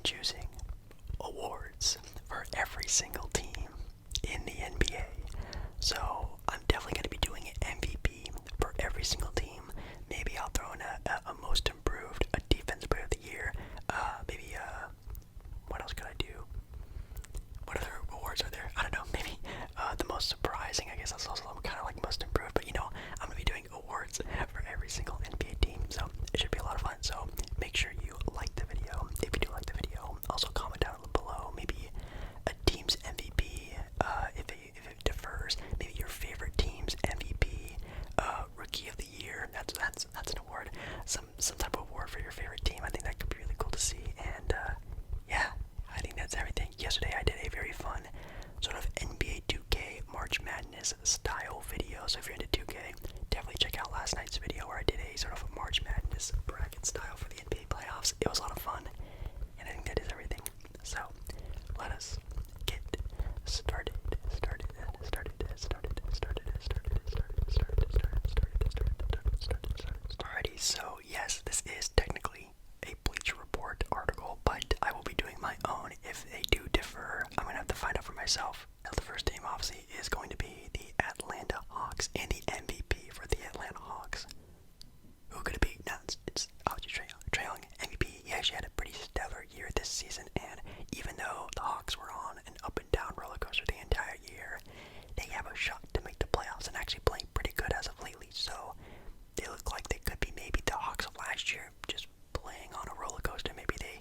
choosing awards for every single team in the NBA. So I'm definitely going to be doing an MVP for every single team. Maybe I'll throw in a most improved, a defensive player of the year. What else could I do? What other awards are there? I don't know. Maybe the most surprising. I guess that's also kind of like most improved. But I'm gonna be doing awards for every single NBA team, so it should be a lot of fun. So make sure you like the video if you do like the video. Also comment down below maybe a team's MVP if it differs. Maybe your favorite team's MVP, rookie of the year. That's an award. Some type of award for your favorite team. I think that could be really cool to see. And yeah, I think that's everything. Yesterday I did a very fun sort of NBA 2K March Madness style video. So if you're into 2K, definitely check out last night's video where I did a sort of March Madness bracket style for the NBA playoffs. It was a lot of fun, and I think that is everything. So let us get started. Alrighty, so yes, this is technically a Bleacher Report article, but I will be doing my own. If they do differ, I'm going to have to find out for myself. Now, the first team, obviously, is going to be the Atlanta Hawks, and the MVP for the Atlanta Hawks. Who could it be? No, it's obviously Trae Young, MVP. He actually had a pretty stellar year this season, and even though the Hawks were on an up-and-down roller coaster the entire year, they have a shot to make the playoffs and actually playing pretty good as of lately. So they look like they could be maybe the Hawks of last year, just playing on a roller coaster. Maybe they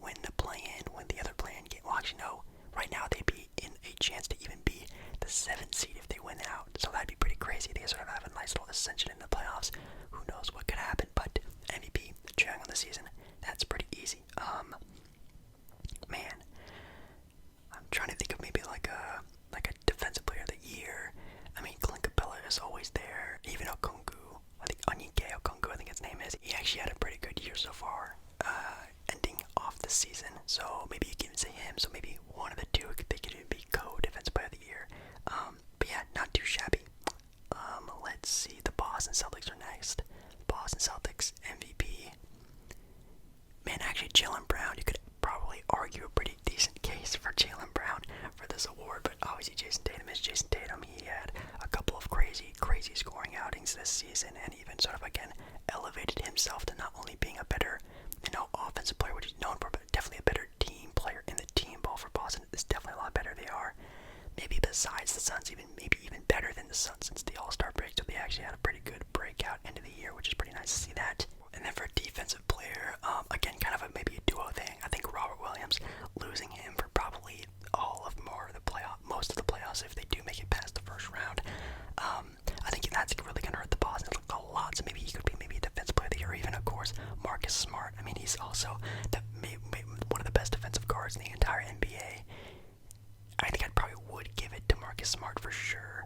win the play-in, win the other play-in game. Well, actually, no. Right now, they'd be in a chance to even be the 7th seed if they win out. So that'd be pretty crazy. They sort of have a nice little ascension in the playoffs. Who knows what could happen? But MVP, Trae Young on the season, that's pretty easy. Man, I'm trying to think of maybe like a defensive player of the year. I mean, Clint Capella is always there. Even Okongwu, I think Onyeka Okongwu, I think his name is. He actually had a pretty good year so far, ending off the season. So maybe you can say him. So maybe one of the two, they could even be co-defensive player of the year. But yeah, not too shabby. Let's see. The Boston Celtics are next. Boston Celtics MVP. Man, actually, Jaylen Brown. You could probably argue a pretty decent case for Jaylen Brown for this award, but obviously Jason Tatum is Jason Tatum. He had a couple of crazy scoring outings this season, and even sort of again elevated himself to not only being a better, offensive player, which he's known for, but definitely a better team player in the team ball for Boston. It's definitely a lot better. They are maybe besides the Suns, maybe even better than the Suns since the All-Star break. So they actually had a pretty good breakout end of the year, which is pretty nice to see that. And then for a defensive player, again, kind of maybe a duo thing. I think Robert Williams, losing him for probably most of the playoffs if they do make it past the first round. I think that's really going to hurt the Boston a lot. So maybe he could be maybe a defensive player of the year, or even of course Marcus Smart. I mean, he's also one of the best defensive guards in the entire NBA. I think I probably would give it to Marcus Smart for sure.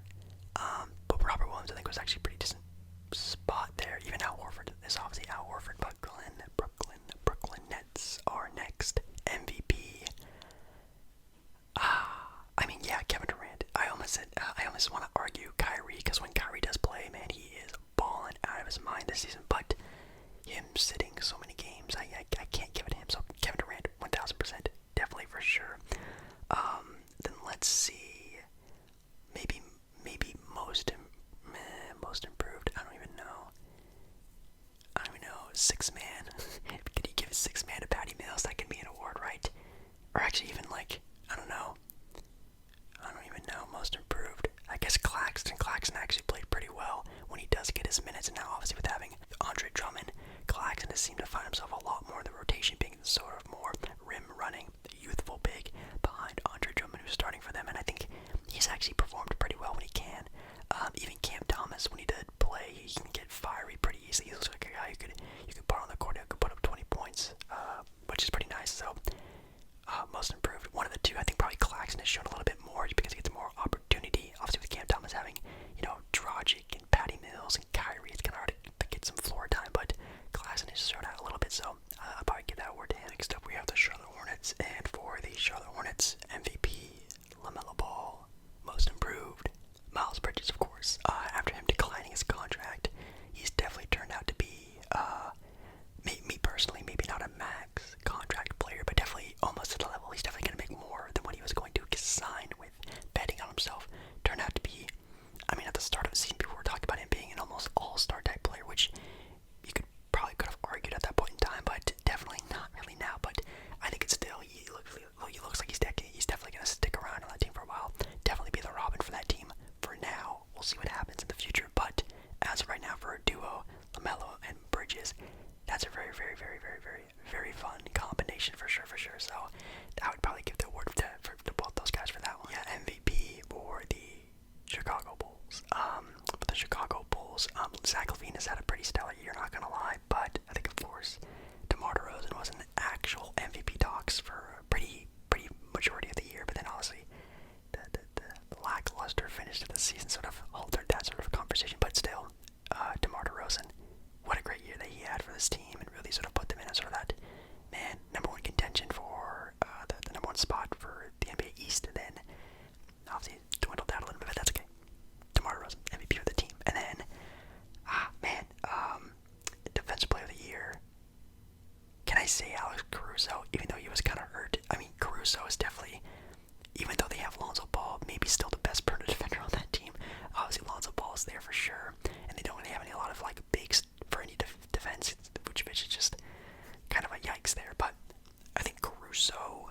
Caruso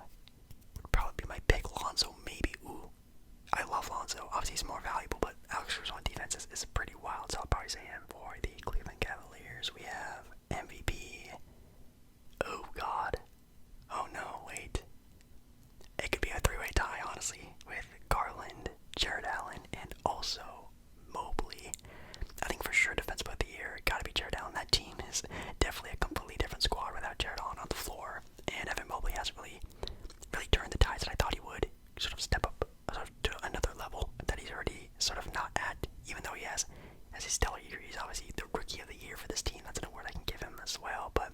would probably be my pick. Lonzo, maybe. Ooh, I love Lonzo. Obviously, he's more valuable, but Alex Caruso on defense is pretty wild, so I'll probably say him. For the Cleveland Cavaliers, we have MVP. Oh, God. Oh, no, wait. It could be a three-way tie, honestly, with Garland, Jared Allen, and also Mobley. I think for sure defensive player of the year, gotta be Jared Allen. That team is definitely a completely different squad without Jared Allen on the floor. And Evan Mobley hasn't really turned the tides that I thought he would. Sort of step up to another level that he's already sort of not at, even though he has a stellar year. He's obviously the rookie of the year for this team. That's an award I can give him as well. But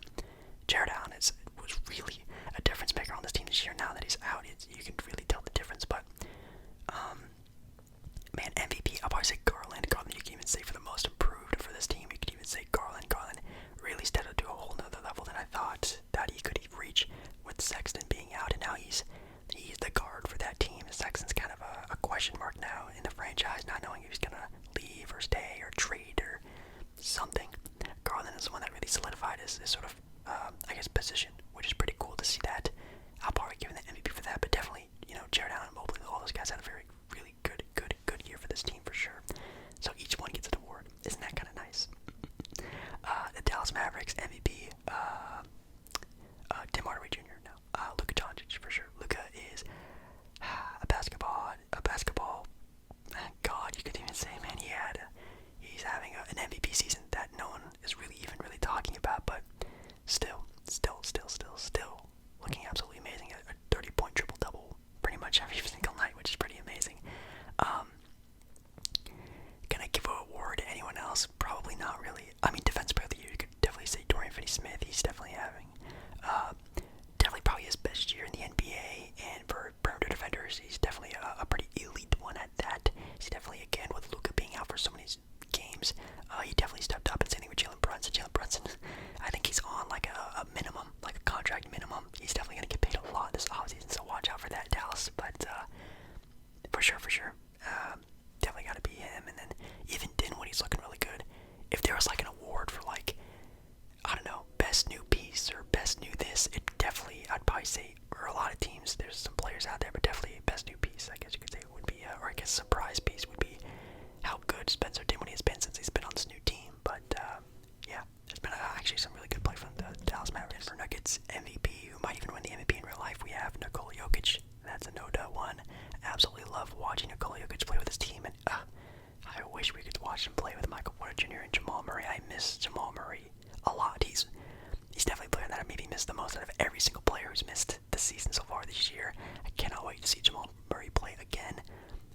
Jared Allen was really a difference maker on this team this year. Now that he's out, you can really tell the difference. But man, MVP, I'll probably say Garland. Garland, you can even say for the most improved for this team. You could even say Garland. Garland really stepped up to a whole nother level than I thought that he could reach with Sexton being out, and now he's the guard for that team. Sexton's kind of a question mark now in the franchise, not knowing if he's gonna leave or stay or trade or something. Garland is the one that really solidified his sort of I guess position, which is pretty cool to see that. I'll probably give him the MVP for that, but definitely, Jared Allen and Mobley, all those guys had a very really good year for this team for sure. So each one gets an award. Isn't that kind of nice? The Dallas Mavericks MVP, Tim Hardaway Jr. No, Luka Doncic for sure. Luka is a basketball god. You could even say, man, he's having an MVP season that no one is really talking about, but still looking absolutely amazing. A 30-point triple-double pretty much every single night, which is pretty amazing. Can I give an award to anyone else? Probably not really. I mean, defensive player of the year, you could definitely say Dorian Finney-Smith. He's definitely having, definitely probably his best year in the NBA, and for perimeter defenders, he's definitely a pretty elite one at that. He's definitely, again, with Luka being out for so many games, he definitely stepped up. And same thing with Jalen Brunson. I think he's on like a minimum, like a contract minimum. He's definitely going to get paid a lot this offseason, so watch out for that, Dallas. But for sure, definitely got to be him. And then even Dinwiddie's looking really good. If there was like an award for like, I don't know, best new piece or best new this, it definitely, I'd probably say, for a lot of teams, there's some players out there, but definitely best new piece, I guess you could say, would be, or I guess surprise piece would be how good Spencer Dinwiddie has been since he's been on this new team. But yeah, there's been actually some really good play from the Dallas Mavericks. For Nuggets MVP, who might even win the MVP in real life, we have Nikola Jokic. That's a no-doubt one. Absolutely love watching Nikola Jokic play with his team, and I wish we could watch him play with Michael Porter Jr. and Jamal Murray. I miss Jamal Murray a lot. He's definitely a player that I maybe missed the most out of every single player who's missed this season so far this year. I cannot wait to see Jamal Murray play again.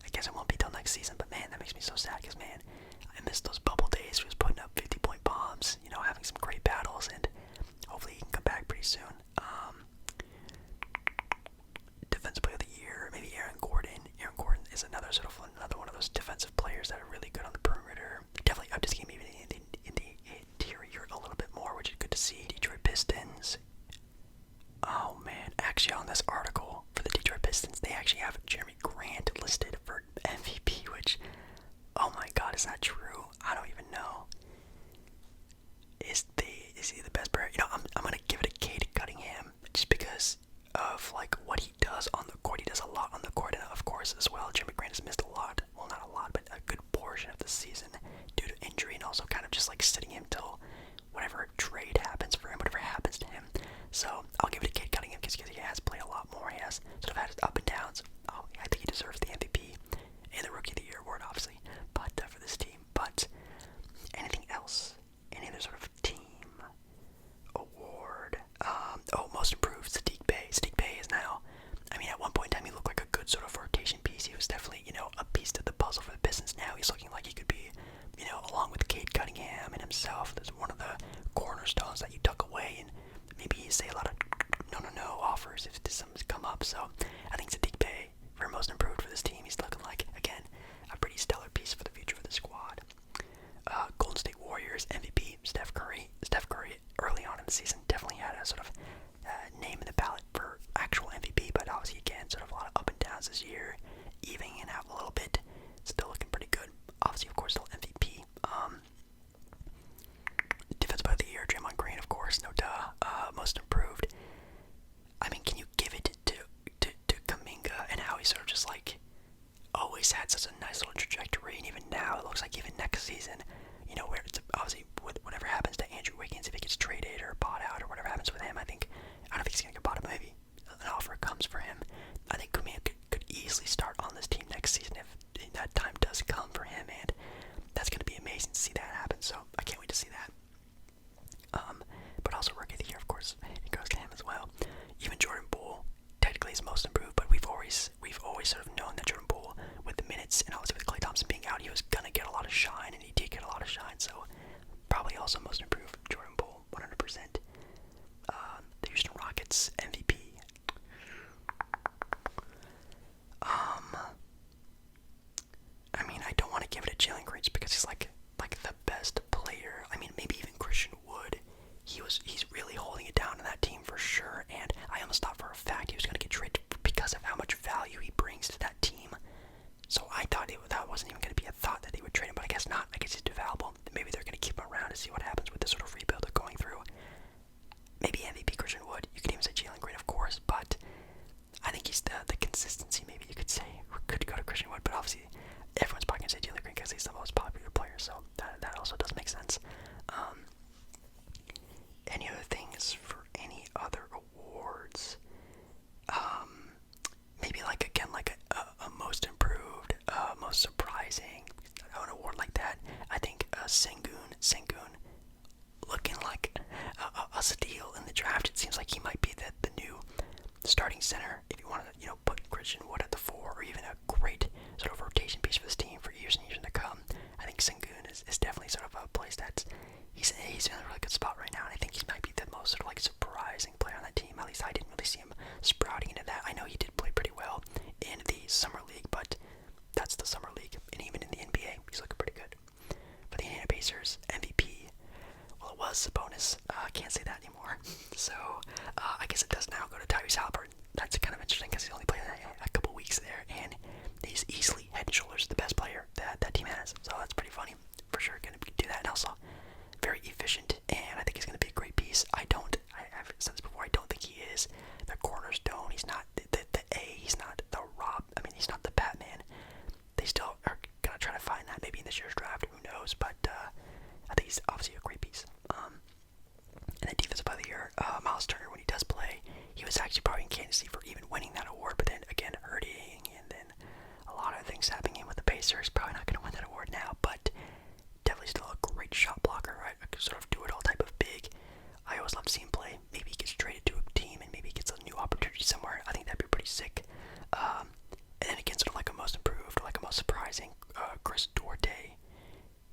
I guess it won't be till next season, but man, that makes me so sad because, man, I miss those bubble days. He was putting up 50-point bombs, having some great battles, and hopefully he can come back pretty soon. Defensive player of the year, maybe Aaron Gordon. Aaron Gordon is another one of those defensive players that are really good on the perimeter. Definitely up this game even in the interior a little bit more, which is good to see. Detroit Pistons. Oh man, actually on this article for the Detroit Pistons, they actually have Jeremy Grant listed for MVP, which, oh my god, is that true? I don't even know. Is he the best player? I'm gonna give it a Cade Cunningham just because of like what he does on the court. He does a lot on the court, and of course as well, Jeremy Grant has missed a lot. Well, not a lot, but a good portion of the season due to injury, and also kind of just like sitting him till whatever trade happens for him, whatever happens to him. So I'll give it to Cade Cunningham because he has played a lot more. He has sort of had his up and downs. I think he deserves the MVP and the Rookie of the Year award, obviously, but for this team. But anything else? Any other sort of team award? Most improved, Sadiq Bey. Sadiq Bey is now, I mean, at one point in time, he looked like a good sort of rotation piece. He was definitely, a piece to the puzzle for the Pistons. Now he's looking like he could be, along with Cade Cunningham and himself, there's one of the cornerstones that you tuck away, and maybe you say a lot of no offers if something's come up. So I think Sadiq Bey, for most improved for this team, he's looking like, again, a pretty stellar piece for the future of the squad. Golden State Warriors MVP, Steph Curry. Steph Curry, early on in the season, definitely had a sort of name in the ballot for actual MVP, but obviously, again, sort of a lot of up and downs this year, evening it out a little bit. Still looking pretty good. Obviously, of course, still MVP. Defensive player of the year, Draymond Green, of course, no duh. Most improved. I mean, can you give always had such a nice little trajectory, and even now it looks like even next season, where it's obviously with whatever happens to Andrew Wiggins, if he gets traded or bought out or whatever happens with him, I don't think he's gonna get bought out. Maybe an offer comes for him. I think Kuminga could easily start on this team next season if that time does come for him, and that's gonna be amazing to see that happen. So I can't wait to see that. But also rookie of the year, of course, it goes to him as well. Even Jordan Poole, technically is most improved, but we've always sort of known that Jordan Poole, with the minutes and obviously with Klay Thompson being out, he was gonna get a lot of shine, and he did get a lot of shine. So probably also most improved Jordan Poole, 100%. The Houston Rockets MVP. I mean, I don't want to give it to Jalen Green just because he's like the best player. I mean, maybe even Christian Wood. He's really holding it down in that team for sure. And I almost thought for a fact he was going to get traded because of how much value he brings to that team. So I thought that wasn't even going to be a thought that they would trade him, but I guess not. I guess he's devaluable. Maybe they're going to keep him around to see what happens with this sort of rebuild they're going through. Maybe MVP Christian Wood. You could even say Jalen Green, of course, but I think he's the consistency. Maybe you could say could go to Christian Wood, but obviously everyone's probably gonna say Jalen Green because he's the most popular player. So that also does make sense. Any other things for any other awards? Maybe like a most improved, most surprising, an award like that. I think Sengun, looking like a steal in the draft. It seems like he might be the new starting center if you want to, put Christian Wood at the 4, or even a great sort of rotation piece for this team for years and years to come. I think Sengun is definitely sort of a place that he's in a really good spot right now, and I think he might be the most sort of like surprising player on that team. At least I didn't really see him sprouting into that. I know he did play pretty well in the summer league, but that's the summer league, and even in the NBA, he's looking pretty good. For the Indiana Pacers, MVP, well, it was Sabonis. Can't say that anymore. So I guess it does now go to Tyrese Halliburton. That's kind of interesting because he's only played a couple weeks there, and he's easily head and shoulders the best player that team has. So that's pretty funny. For sure, going to do that, and also very efficient, and I think he's going to be a great piece. I've said this before, I don't think he is the cornerstone. He's not the A. He's not the Rob. I mean, he's not the Batman. They still are going to try to find that maybe in this year's draft. Who knows? But I think he's obviously a great piece. And then Defensive Player of the Year, Miles Turner, when he does play, he was actually probably in candidacy for even winning that award, but then again hurting, and then a lot of things happening with the Pacers. Probably not going to win that award now, but definitely still a great shot blocker, right? A sort of do-it-all type of big. I always love to see him play. Maybe he gets traded to a team and maybe he gets a new opportunity somewhere. I think that'd be pretty sick. And then again, sort of like a most improved, like a most surprising, Chris Duarte.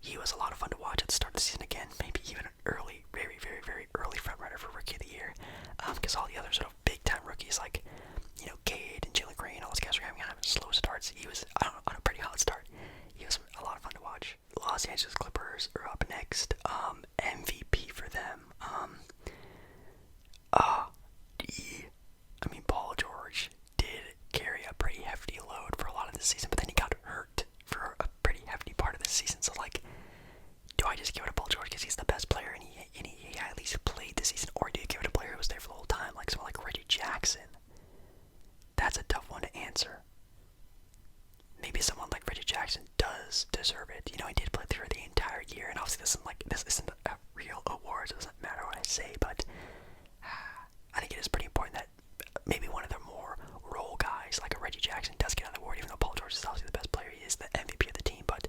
He was a lot of fun to watch at the start of the season again. Maybe even an early, very, very, very early front runner for Rookie of the Year. Because all the other sort of big-time rookies like, Cade and Jalen Green, all those guys were having kind of slow starts. He was on a pretty hot start. He was a lot of fun to watch. Los Angeles Clippers are up next. MVP for them. I mean, Paul George did carry a pretty hefty load for a lot of this season, but then he got hurt for a pretty hefty part of this season. So, do I just give it to Paul George because he's the best player and he at least played this season, or do you give it to a player who was there for the whole time, like someone like Reggie Jackson? That's a tough one to answer. Maybe someone like Reggie Jackson does deserve it. He did play through the entire year, and obviously this isn't a real award, so it doesn't matter what I say, but I think it is pretty important that maybe one of the more role guys, like a Reggie Jackson, does get an award, even though Paul George is obviously the best player. He is the MVP of the team, but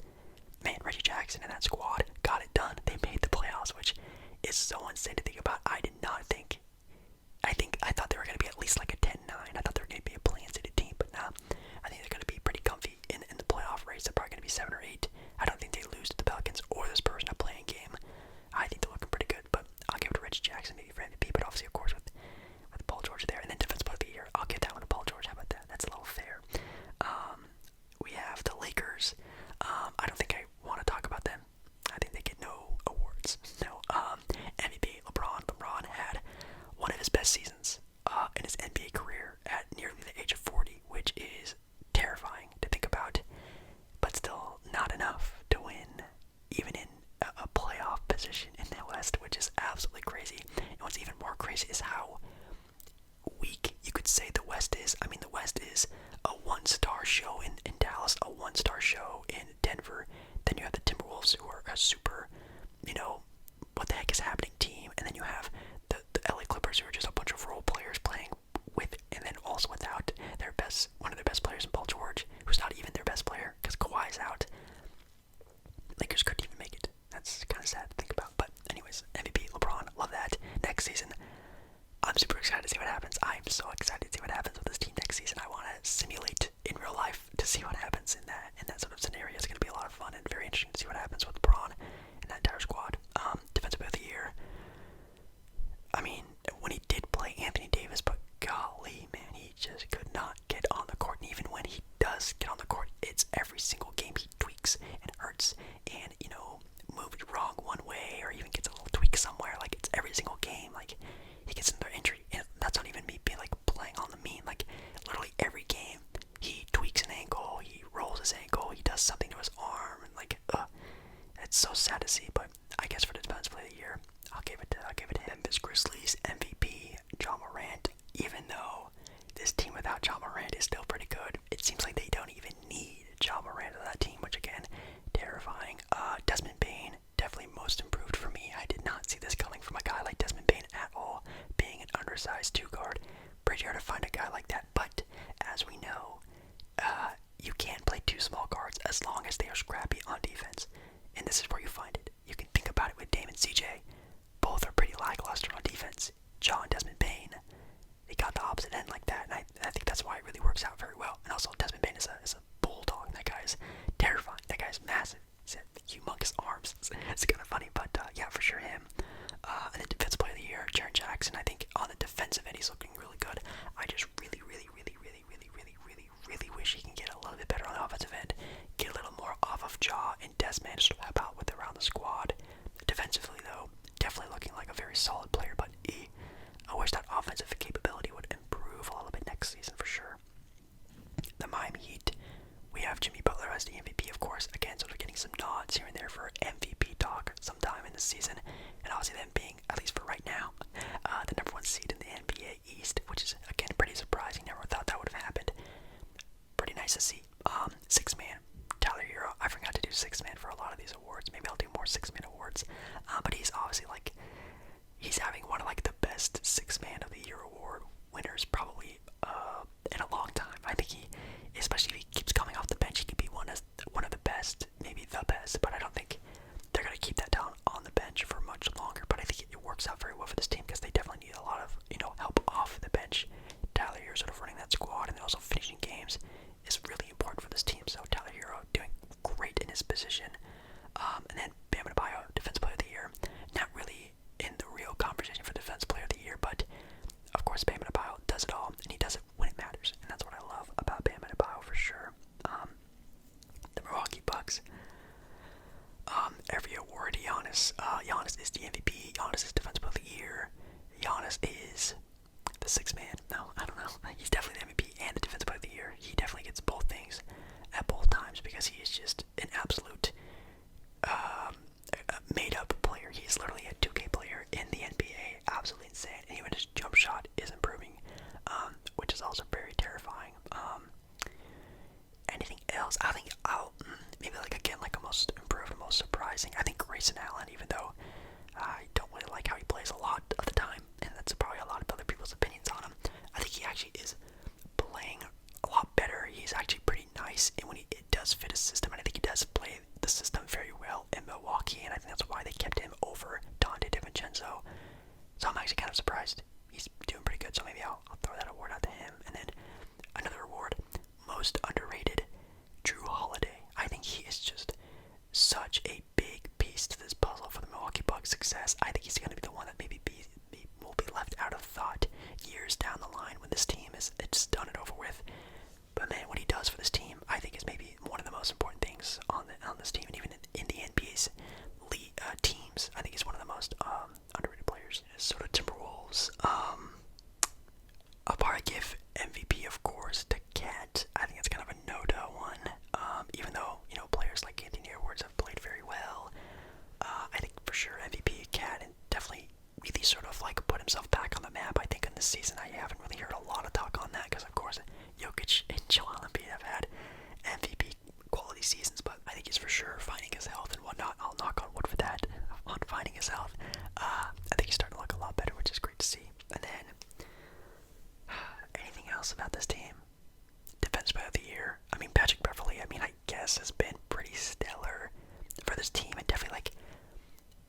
man, Reggie Jackson and that squad got it done. They made the playoffs, which is so insane to think about. I thought they were going to be at least like a 10-9. I thought they were going to be a play-in-seeded team, but nah. I think they're going to be pretty comfy in the playoff race. They're probably going to be 7 or 8. I don't think they lose to the Pelicans or the Spurs in a playing game. I think they're looking pretty good, but I'll give it to Reggie Jackson maybe for MVP, but obviously, of course, with Paul George there. And then Defensive Player of the Year, I'll give that one to Paul George. How about that? That's a little fair. We have the Lakers. I don't think I want to talk about them. I think they get no awards. No. MVP, LeBron. LeBron had one of his best seasons in his NBA career at nearly the age of 40, which is terrifying to think about, but still not enough to win, even in a playoff position in the West, which is absolutely crazy. And what's even more crazy is how weak you could say the West is. I mean, the West is a one-star show in Dallas, a one all-star show in Denver. Then you have the Timberwolves, who are a super, what the heck is happening team. And then you have the LA Clippers, who are just a bunch of role players playing with, and then also without one of their best players in Paul George, who's not even their best player because Kawhi's out. Lakers couldn't even make it. That's kind of sad to think about. But anyways, MVP, LeBron, love that. Next season, I'm super excited to see what happens. I'm so excited to see what happens with this team next season. I want to simulate in real life to see what happens in that sort of scenario. It's going to be a lot of fun and very interesting to see what happens with LeBron and that entire squad. Defensive Player of the Year. I mean, when he did play Anthony Davis, but golly, man, he just could not get on the court. And even when he does get on the court, it's every single game he tweaks and hurts and, moves wrong one way or even gets a little tweak somewhere. Like, it's every single game. Like, he gets another injury. And that's not even me being, like, playing on the mean. Like, literally every game, he tweaks an ankle, he rolls his ankle, he does something to his arm. And, like, it's so sad to see. But I guess for the Defensive Player of the Year, I'll give it to him. Memphis Grizzlies MVP, Ja Morant. Even though this team without Ja Morant is still pretty good, it seems like they don't even need Ja Morant on that team, which again, terrifying. Desmond Bane, definitely most improved for me. I did not see this coming from a guy like Desmond Bane at all, being an undersized 2-guard. Pretty hard to find a guy like that, but as we know, you can't play 2 small guards as long as they are scrappy on defense, and this is where you find it. You can think about it with Dame and CJ. Both are pretty lackluster on defense. Ja and Desmond Bane, they got the opposite end like that, and I think that's why it really works out very well. And also, Desmond Bane is a bulldog. That guy is terrifying. That guy is massive. He's got humongous arms. It's kind of funny, but yeah, for sure him. And then Defensive Player of the Year, Jaren Jackson. I think on the defensive end, he's looking really good. I just really wish he can get a little bit better on the offensive end. Get a little more off of Ja and Desmond to sort of help out with around the squad. Defensively, though, definitely looking like a very solid player, but I wish that offensive capability would improve a little bit next season for sure. The Miami Heat, we have Jimmy Butler as the MVP, of course. Again, sort of getting some nods here and there for MVP talk sometime in the season, and obviously them being, at least for right now, the number 1 seed in the NBA East, which is again pretty surprising. Never thought that would have happened. Pretty nice to see. 6-man, Tyler Hero. I forgot to do 6-man for a lot of these awards. Maybe I'll do more 6-man awards. But he's obviously he's having one of the best 6-man of the year award winners probably in a long time. I think especially if he keeps coming off the bench, he could be one of the best, maybe the best. But I don't think they're gonna keep that down on the bench for much longer. But I think it works out very well for this team because they definitely need a lot of help off the bench. Tyler Hero sort of running that squad and then also finishing games is really important for this team. So Tyler Hero doing great in his position. And then Bam Adebayo, Defensive Player of the Year. Not really in the real conversation for Defensive Player of the Year, but of course Bam Adebayo does it all, and he does it when it matters, and that's what I love about Bam Adebayo for sure. The Milwaukee Bucks. Every award, Giannis. Giannis is the MVP. Giannis is Defensive Player of the Year. Giannis is the 6-man. No, I don't know. He's definitely the MVP and the Defensive Player of the Year. He definitely gets both things at both times because he is just an absolute made-up player. He's literally a 2K player in the NBA. Absolutely insane. And even his jump shot is improving, which is also very terrifying. Anything else? I think maybe a most improved and most surprising. I think Grayson Allen, even though I don't really like how he plays a lot of the time, and that's probably a lot of other people's opinions on him, I think he actually is playing a lot better. He's actually pretty nice, and when it does fit his system, and I think he does play the system very well in Milwaukee, and I think that's why they kept him over Dante DiVincenzo. So I'm actually kind of surprised. He's doing pretty good, so maybe I'll throw that award out to him. And then another award, most underrated, Drew Holiday. I think he is just such a big piece to this puzzle for the Milwaukee Bucks' success. I think he's going to be the one that maybe will be left out of thought years down the line when this team is it's done and over with. But man, what he does for this team, I think is maybe one of the most important things on this team, and even in the NBA's teams. I think he's one of the most underrated players. So the Timberwolves, I'll probably else about this team? Defensive Player of the Year. I mean, Patrick Beverley, I mean, I guess has been pretty stellar for this team, and definitely, like,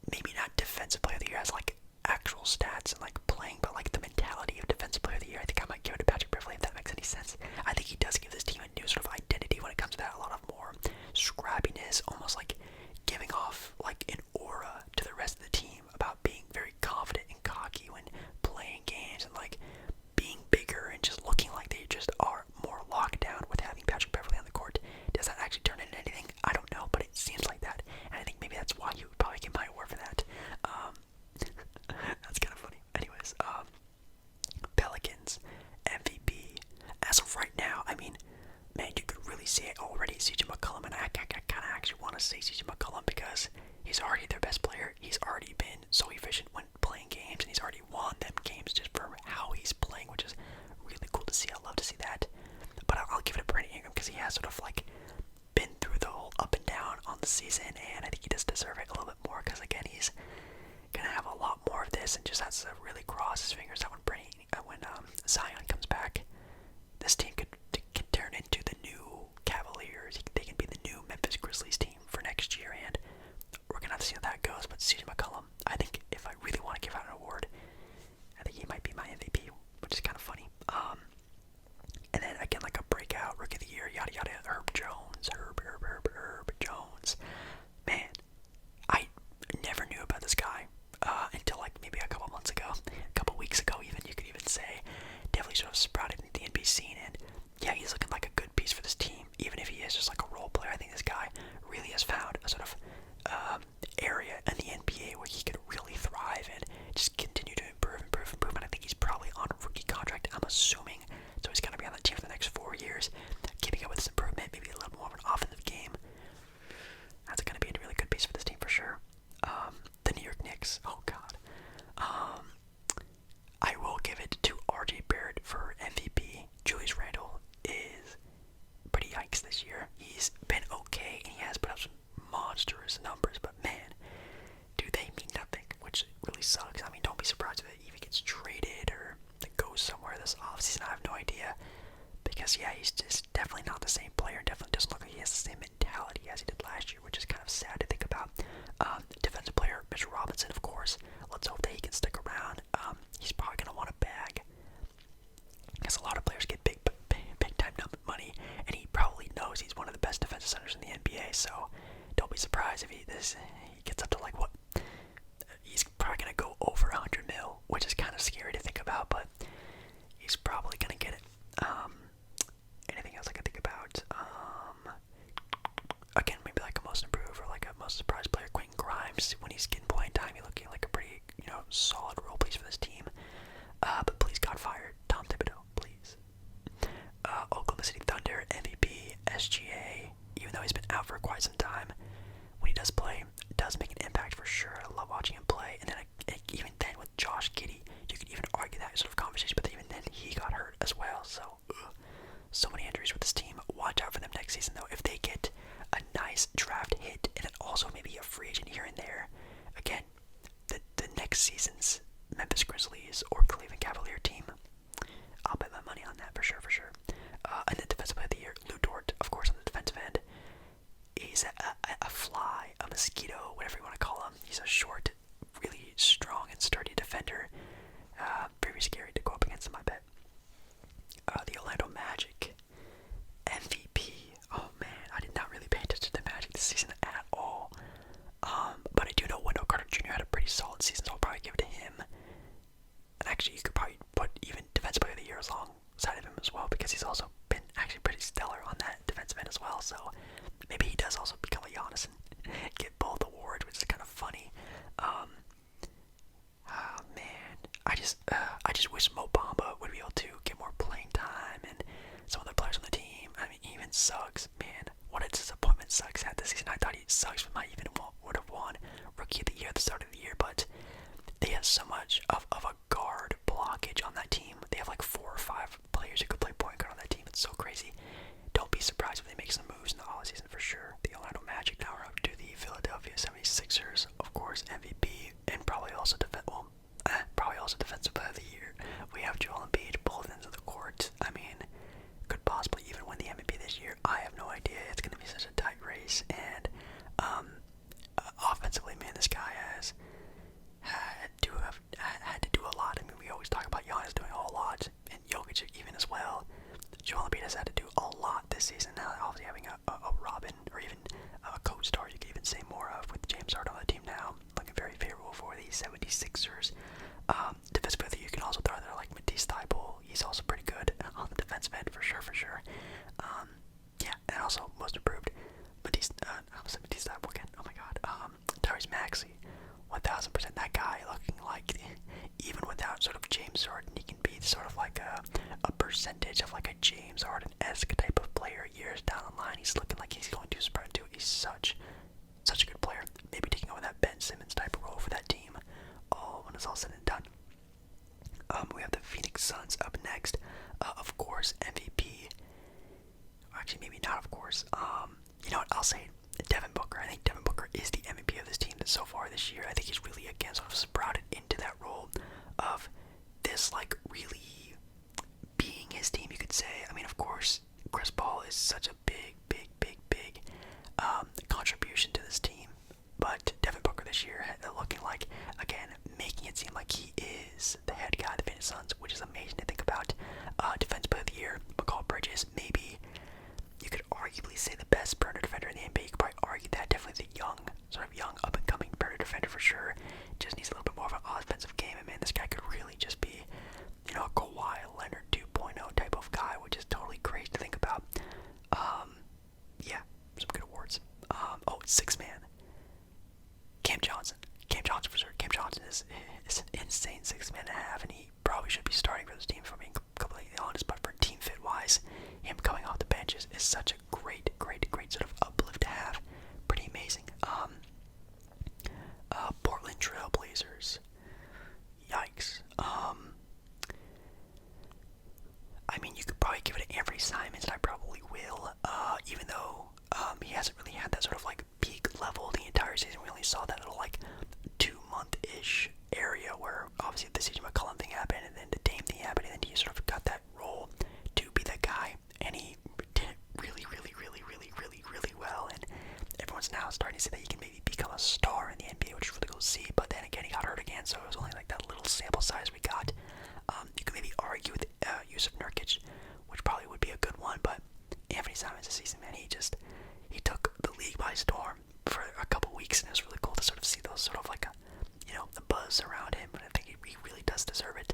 maybe not Defensive Player of the Year as, like, actual stats and, like, playing, but, like, the mentality of Defensive Player of the Year. I think I might give it to Patrick Beverley, if that makes any sense. I think he does give this team a new sort of identity when it comes to that. A lot of more scrappiness, almost like giving off, like, an aura to the rest of the team about being very confident and cocky when playing games and, like, being bigger and just looking like they just are more locked down with having Patrick Beverley on the court. Does that actually turn into anything? I don't know, but it seems like that. And I think maybe that's why you would probably get my award for that. That's kind of funny. Anyways, Pelicans, MVP. As of right now, I mean, man, you could really see it already. CJ McCollum, and I kind of actually want to say CJ McCollum because he's already their best player. He's already been so efficient when playing games, and he's already won them games just for how he's playing, which is really cool to see. I love to see that. But I'll give it to Brandon Ingram because he has sort of like been through the whole up and down on the season, and I think he does deserve it a little bit more because again, he's gonna have a lot more of this, and just has to really cross his fingers that when Zion comes back, this team could turn into the new Cavaliers. They can be the new Memphis Grizzlies team for next year, and we're gonna have to see how that goes. But CJ McCollum, I think if I really want to give out an award, I think he might be my MVP, which is kind of funny. And then again, like a breakout rookie of the year, yada yada. Herb Jones. Man, I never knew about this guy until like maybe a couple months ago, a couple weeks ago even, you could even say. Definitely sort of sprouted into the NBA scene, and yeah, he's looking like a good piece for this team. Even if he is just like a role player, I think this guy really has found a sort of area in the NBA where he could really thrive and just continue to improve. And I think he's probably on a rookie contract, I'm assuming. So he's going to be on that team for the next 4 years, keeping up with his improvement, maybe a little more of an offensive game. That's going to be a really good piece for this team for sure. The New York Knicks, oh god. I will give it to RJ Barrett for MVP. Julius Randle is pretty yikes this year. He's been okay, and he has put up some monstrous numbers, but man, do they mean nothing, which really sucks. I mean, don't be surprised if it even gets traded or it goes somewhere this offseason. I have no idea. Because, yeah, he's just definitely not the same player. Definitely doesn't look like he has the same mentality as he did last year, which is kind of sad to think about. Defensive player, Mitchell Robinson, of course. Let's hope that he can stick around. He's probably going to want a bag. Because a lot of players get big time money, and he probably knows he's one of the best defensive centers in the NBA, so don't be surprised if he gets up to, like, what? He's probably going to go over 100 mil, which is kind of scary to think about, but he's probably going to get it. Anything else I can think about? Again, maybe like a most improved or like a most surprised player, Quentin Grimes. When he's getting playing time, he's looking like a pretty, solid role piece for this team. But please, God, fire Tom Thibodeau, please. Oklahoma City Thunder MVP, SGA. Even though he's been out for quite some time, when he does play, does make an impact for sure. I love watching him play. And then even then with Josh Giddey, you could even argue that sort of conversation. But even then, he got hurt as well. So many injuries with this team. Watch out for them next season, though. If they get a nice draft hit and then also maybe a free agent here and there, again, the next season's Memphis Grizzlies or Cleveland Cavalier team, I'll bet my money on that for sure. And then defensive player of the year, Lou Dort, of course, on the defensive end. He's a fly, a mosquito, whatever you want to call him. He's a short, really strong and sturdy defender. Very scary to go up against him, I bet. The Orlando Magic MVP. Oh man, I did not really pay attention to the Magic this season at all. But I do know Wendell Carter Jr. had a pretty solid season, so I'll probably give it to him. And actually, you could probably put even Defensive Player of the Year alongside of him as well, because he's also been actually pretty stellar on that defensive end as well. So maybe he does also become a Giannis and get both awards, which is kind of funny. Oh man, I just wish Mo Bamba would be able to get more playing time, and some other players on the team. I mean, even Suggs, man, what a disappointment Suggs had this season. I thought Suggs might even would have won Rookie of the Year at the start of the year, but they have so much of a guard blockage on that team. They have like 4 or 5 players who could play point guard on that team. It's so crazy. Don't be surprised if they make some moves in the offseason for sure. The Orlando Magic now are up to the Philadelphia 76ers, of course, MVP, and probably also Defensive Player of the Year. We have Joel Embiid, both ends of the court. I mean, idea. It's going to be such a tight race. And offensively, man, this guy had to do a lot. I mean, we always talk about Giannis doing a whole lot, and Jokic even as well. Joel Embiid has had to do a lot this season. Now, obviously, having a Robin or even a co-star, you could even say more of, with James Harden on the team now, looking very favorable for the 76ers. Defensively, you can also throw there like Matisse Thybulle. He's also pretty good on the defensive end for sure. Yeah, and also most improved. Matisse Thybulle again. Oh my God. Tyrese Maxey, 1000%. That guy looking like, even without sort of James Harden, he can be sort of like a percentage of like a James Harden-esque type of player years down the line. He's looking like he's going to spread too. He's such a good player. Maybe taking over that Ben Simmons type of role for that team. Oh, when it's all said and done. We have the Phoenix Suns up next. Of course, MVP. Actually, maybe not. Of course. You know what? I'll say it. Devin Booker. I think Devin Booker is the MVP of this team so far this year. I think he's really again sort of sprouted into that role of this like really being his team, you could say. I mean, of course, Chris Paul is such a big contribution to this team, but Devin Booker this year looking like, again, making it seem like he is the head guy of the Phoenix Suns, which is amazing to think about. Defense Player of the Year, McCall Bridges, maybe you could arguably say the best perimeter defender in the NBA. You could probably argue that. Definitely the young, up-and-coming perimeter defender for sure. Just needs a little bit more of an offensive game, and man, this guy could really just be, you know, a Kawhi Leonard 2.0 type of guy, which is totally crazy to think about. Yeah, some good awards. Six man. Cam Johnson for sure. Cam Johnson is an insane 6 man and a half, and he probably should be starting for this team, if I'm being completely honest. But for team fit wise, him coming off the bench is such a great sort of uplift to have. Pretty amazing. Portland Trail Blazers. Yikes. I mean, you could probably give it to Anthony Simons, and I probably will. Even though he hasn't really had that sort of like peak level the entire season. We only saw that little like 2-month-ish area where obviously the CJ McCollum thing happened, and then the Dame thing happened, and then he sort of got that role to be that guy, and he did it really well, and everyone's now starting to say that he can maybe become a star in the NBA, which is really cool to see. But then again, he got hurt again, so it was only like that little sample size we got. You could maybe argue with Yusuf Nurkic, which probably would be a good one, but Anthony Simons this season, man, he took the league by storm for a couple weeks, and it was really cool to sort of see those sort of like the buzz around him, and I think he really does deserve it.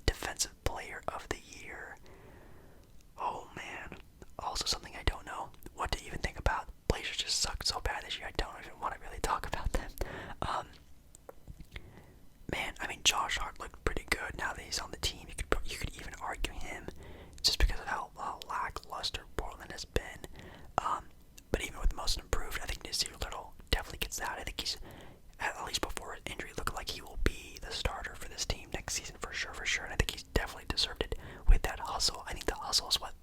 Defensive Player of the Year. Oh man, also something I don't know what to even think about. Blazers just sucked so bad this year, I don't even want to really talk about them. Man, I mean, Josh Hart looked pretty good now that he's on the team. You could even argue him just because of how lackluster Portland has been. But even with most improved, I think Nasir Little definitely gets that. I think he's, at least before his injury, looking like he will be the starter for this team next season for sure. And I think he's definitely deserved it with that hustle. I think the hustle is what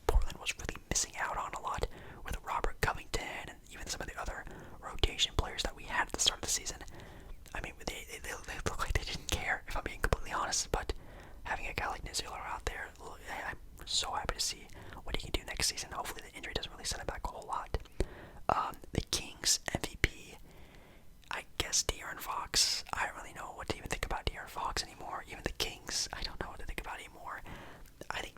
Portland was really missing out on a lot with Robert Covington and even some of the other rotation players that we had at the start of the season. I mean, they look like they didn't care, if I'm being completely honest, but having a guy like Nasir out there, I'm so happy to see what he can do next season. Hopefully the injury doesn't really set him back a whole lot. The Kings MVP, I guess De'Aaron Fox. I don't really know what to even think about De'Aaron Fox anymore. Even the Kings, I don't know what to think about anymore. I think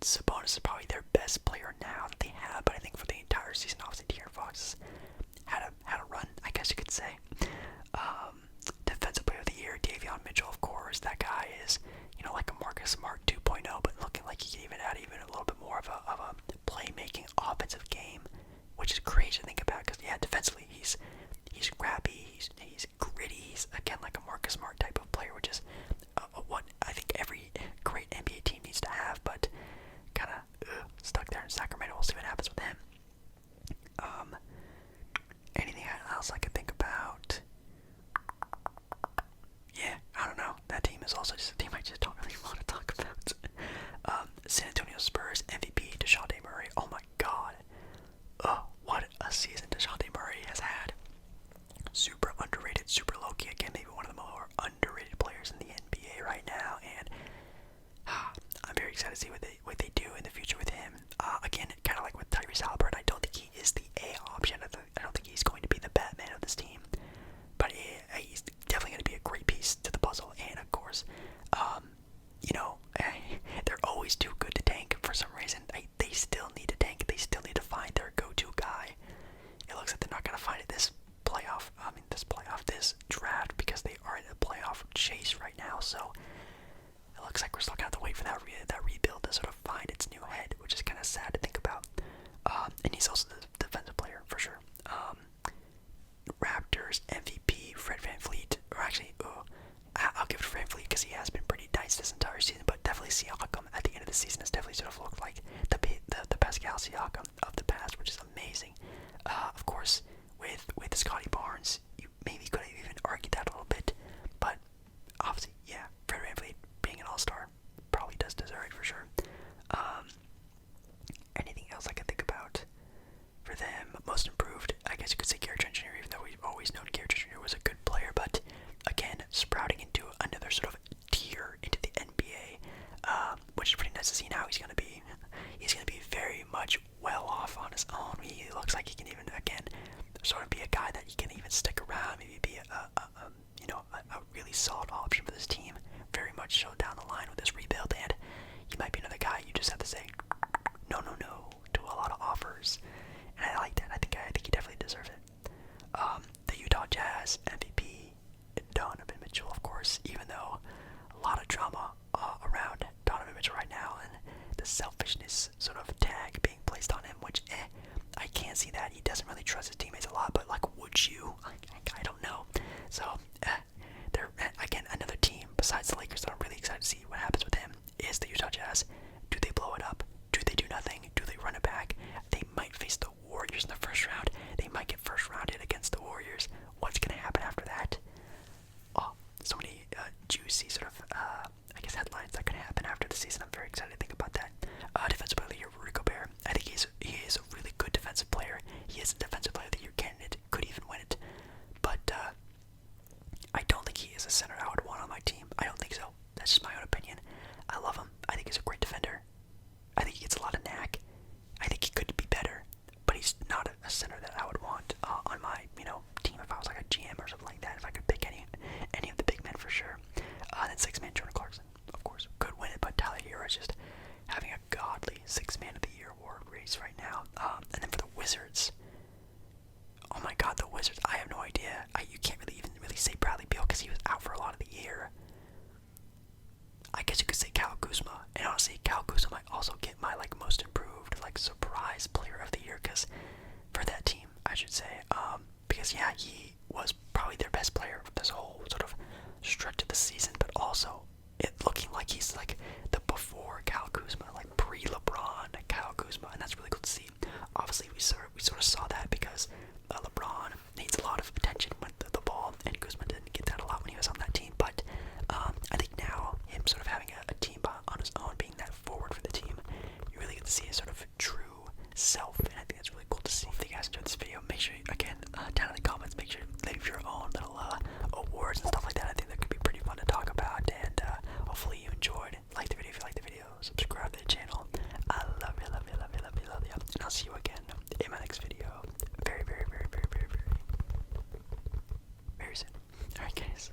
Sabonis is probably their best player now that they have, but I think for the entire season, obviously De'Aaron Fox had a run, I guess you could say. Defensive Player of the Year, Davion Mitchell, of course. That guy is, like a Marcus Smart 2.0, but looking like he can even add a little bit more of a playmaking offensive game, which is crazy to think about. Because defensively he's scrappy, he's gritty, he's again like a Marcus Smart type of player, which is what I think every great NBA team needs to have. But kind of stuck there in Sacramento. We'll see what happens with him. Anything else I could think about? Yeah, I don't know. That team is also just a team I just don't really want to talk about. San Antonio Spurs MVP DeJounte Murray. Oh my God. What a season DeJounte Murray has had. Super underrated see what they do in the future with him. Again, kind of like with Tyrese Halliburton, I don't think he is the A option. I don't think he's going to be the Batman of this team, but he's definitely going to be a great piece to the puzzle. And of course, they're always too good to tank for some reason. They still need to tank. They still need to find their go-to guy. It looks like they're not going to find it this draft, because they are in a playoff chase right now. So it looks like we're still going to have to wait for that rebuild to sort of find its new head, which is kind of sad to think about. And he's also the defensive player for sure. Raptors MVP Fred VanVleet, or actually, I'll give it to VanVleet because he has been pretty nice this entire season, but definitely Siakam at the end of the season has definitely sort of looked like the Pascal Siakam of the past, which is amazing. Of course, with Scotty Barnes, you maybe could have even argued that a little bit, but obviously, yeah, Fred VanVleet being an all-star probably does deserve it for sure. Anything else I can think about for them? Most improved, I guess you could say Gary Trent Jr., even though we've always known Gary Trent Jr. was a good player, but again, sprouting into another sort of tier into the NBA, which is pretty nice to see. Now he's gonna be very much well off on his own. He looks like he can even, again, sort of be a guy that he can even stick around, maybe be a really solid option for this team, very much so down the line with this rebuild. And he might be another guy you just have to say no to a lot of offers, and I like that. I think he definitely deserves it. The Utah Jazz MVP Donovan Mitchell, of course, even though a lot of drama around Donovan Mitchell right now, and the selfishness sort of tag being placed on him, which I can't see that. He doesn't really trust his teammates a lot, but like, would you? I don't know. So they're again another team besides the Lakers that I'm really excited to see what happens with him is the Utah Jazz. Do they blow it up? Do they do nothing? Do they run it back? They might face the Warriors in the first round. They might get first rounded against the Warriors. What's gonna happen after that? Oh, so many juicy sort of headlines that could happen after the season. I'm very excited to think about that. Defensive player of the year, Rudy Gobert. I think he is a really good defensive player. He is a defensive player of the year candidate. Could even win it. But I don't think he is a center I would want on my team. I don't think so. That's just my own opinion. I love him. I think he's a great defender. I think he gets a lot of knack. I think he could be better, but he's not a center that I would want on my team if I was like a GM or something like that. If I could pick any of the big men for sure. Then six-man Jordan Clarkson, of course, could win it, but Tyler Hero is just having a godly six-man of the year award race right now. And then for the Wizards, oh my God, the Wizards! I have no idea. You can't even say Bradley Beal because he was out for a lot of the year. I guess you could say Kyle Kuzma, and honestly, Kyle Kuzma might also get my most improved surprise player of the year because for that team, I should say, because yeah, he was probably their best player for this whole sort of stretch of the season, but also it looking like he's like the before Kyle Kuzma, like pre-LeBron Kyle Kuzma, and that's really cool to see. Obviously, we sort of saw that because LeBron needs a lot of attention with the ball, and Kuzma didn't get that a lot when he was on that team. But I think now him sort of having a team on his own, being that forward for the team, you really get to see his sort of true self, and I think that's really cool to see. If you guys enjoyed this video, make sure again down in the comments, make sure you leave your own little awards and stuff like that. I think that could be pretty fun to talk about, and hopefully you enjoyed. Like the video if you like the video, subscribe to the channel. I love you, and I'll see you again in my next video very soon. Alright guys.